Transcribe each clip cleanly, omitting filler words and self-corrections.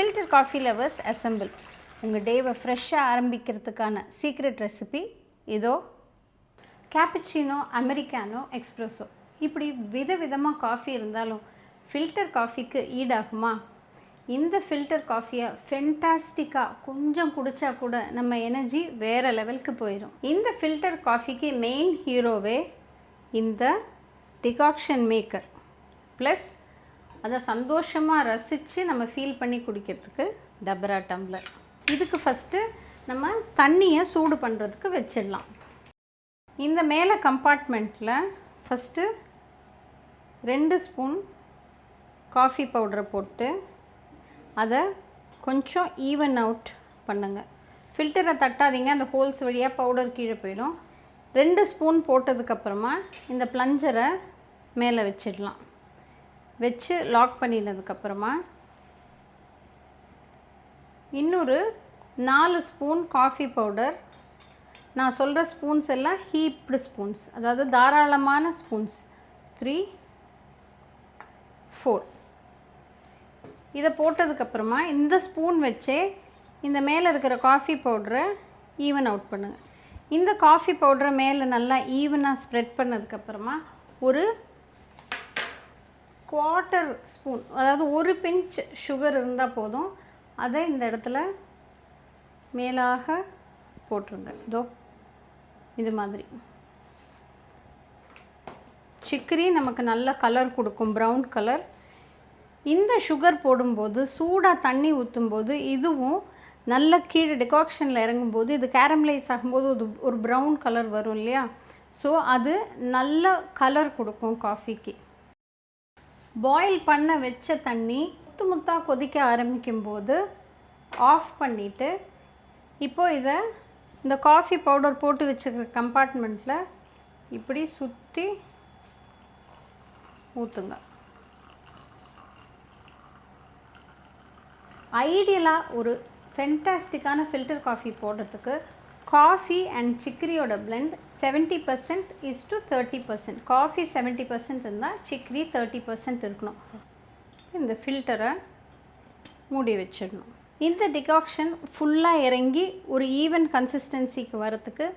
Filter coffee lovers assemble. உங்கள் டேவை ஃப்ரெஷ்ஷாக ஆரம்பிக்கிறதுக்கான சீக்ரெட் ரெசிபி இதோ. கேப்புச்சினோ, அமெரிக்கானோ, எக்ஸ்ப்ரெஸோ இப்படி விதவிதமாக காஃபி இருந்தாலும் ஃபில்டர் காஃபிக்கு ஈடாகுமா? இந்த ஃபில்டர் காஃபியை ஃபென்டாஸ்டிக்காக கொஞ்சம் குடித்தா கூட நம்ம எனர்ஜி வேறு லெவலுக்கு போயிடும். இந்த ஃபில்டர் காஃபிக்கு மெயின் ஹீரோவே இந்த டிகாக்ஷன் மேக்கர் ப்ளஸ் அதை சந்தோஷமாக ரசித்து நம்ம ஃபீல் பண்ணி குடிக்கிறதுக்கு டபரா டம்ளர். இதுக்கு ஃபஸ்ட்டு நம்ம தண்ணியை சூடு பண்ணுறதுக்கு வச்சிடலாம். இந்த மேலே கம்பார்ட்மெண்ட்டில் ஃபஸ்ட்டு 2 ஸ்பூன் காஃபி பவுடரை போட்டு அதை கொஞ்சம் ஈவன் அவுட் பண்ணுங்கள். ஃபில்டரை தட்டாதீங்க, அந்த ஹோல்ஸ் வழியாக பவுடர் கீழே போயிடும். 2 ஸ்பூன் போட்டதுக்கப்புறமா இந்த ப்ளஞ்சரை மேலே வச்சிடலாம். வச்சு லாக் பண்ணினதுக்கப்புறமா இன்னொரு 4 ஸ்பூன் காஃபி பவுடர். நான் சொல்கிற ஸ்பூன்ஸ் எல்லாம் ஹீப்டு ஸ்பூன்ஸ், அதாவது தாராளமான ஸ்பூன்ஸ். 3, 4 இதை போட்டதுக்கப்புறமா இந்த ஸ்பூன் வச்சே இந்த மேலே இருக்கிற காஃபி பவுடரை ஈவன் அவுட் பண்ணுங்கள். இந்த காஃபி பவுடரை மேலே நல்லா ஈவனாக ஸ்ப்ரெட் பண்ணதுக்கப்புறமா ஒரு 1/4 ஸ்பூன், அதாவது 1 பிஞ்ச் சுகர் இருந்தால் போதும். அதை இந்த இடத்துல மேலாக போட்டுருங்க. இதோ இது மாதிரி. சிக்கரி நமக்கு நல்ல கலர் கொடுக்கும், ப்ரௌன் கலர். இந்த சுகர் போடும்போது சூடாக தண்ணி ஊற்றும்போது இதுவும் நல்ல கீழே டிகாக்ஷனில் இறங்கும்போது இது கேரமலைஸ் ஆகும்போது ஒரு ப்ரௌன் கலர் வரும் இல்லையா? ஸோ அது நல்ல கலர் கொடுக்கும் காஃபிக்கு. பாயில் பண்ண வச்ச தண்ணி முத்து முத்தாக கொதிக்க ஆரம்பிக்கும்போது ஆஃப் பண்ணிவிட்டு இப்போது இதை இந்த காஃபி பவுடர் போட்டு வச்சுக்கிற கம்பார்ட்மெண்ட்டில் இப்படி சுற்றி ஊற்றுங்க. ஐடியலாக ஒரு ஃபென்டாஸ்டிக்கான ஃபில்டர் காஃபி போடுறதுக்கு காஃபி அண்ட் சிக்கரியோட பிளெண்ட் 70% to 30%. காஃபி 70% இருந்தால் சிக்கரி 30% இருக்கணும். இந்த ஃபில்டரை மூடி வச்சிடணும். இந்த டிகாக்ஷன் ஃபுல்லாக இறங்கி ஒரு ஈவன் கன்சிஸ்டன்சிக்கு வரத்துக்கு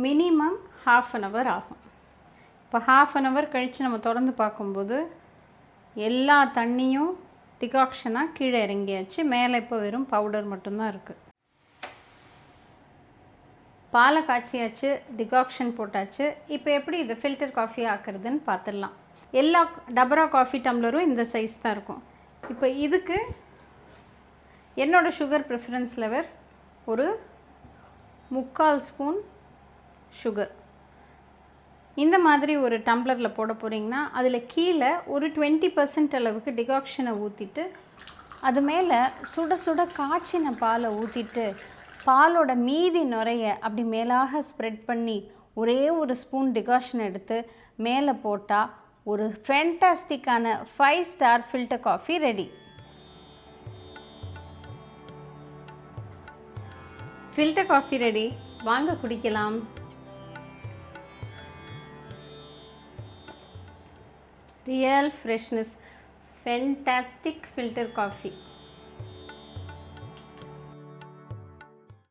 மினிமம் 1/2 hour ஆகும். இப்போ 1/2 hour கழித்து நம்ம திறந்து பார்க்கும்போது எல்லா தண்ணியும் டிகாக்ஷனாக கீழே இறங்கியாச்சு. மேலே இப்போ வெறும் பவுடர் மட்டும்தான் இருக்குது. பாலை காய்ச்சியாச்சு, டிகாக்ஷன் போட்டாச்சு. இப்போ எப்படி இதை ஃபில்டர் காஃபி ஆக்குறதுன்னு பார்த்துடலாம். எல்லா டபரா காஃபி டம்ளரும் இந்த சைஸ் தான் இருக்கும். இப்போ இதுக்கு என்னோடய சுகர் ப்ரிஃபரன்ஸ் லெவல் ஒரு 3/4 ஸ்பூன் சுகர். இந்த மாதிரி ஒரு டம்ளரில் போட போகிறீங்கன்னா அதில் கீழே ஒரு 20% அளவுக்கு டிகாக்ஷனை ஊற்றிட்டு அது மேலே சுட சுட காய்ச்சின பாலை ஊற்றிட்டு பாலோட மீதி நுரைய அப்படி மேலாக ஸ்ப்ரெட் பண்ணி ஒரே ஒரு ஸ்பூன் டிகாக்ஷன் எடுத்து மேலே போட்டால் ஒரு ஃபேண்டாஸ்டிக்கான 5 star filter coffee ready. Filter coffee ready, வாங்க குடிக்கலாம். Real freshness, fantastic filter coffee.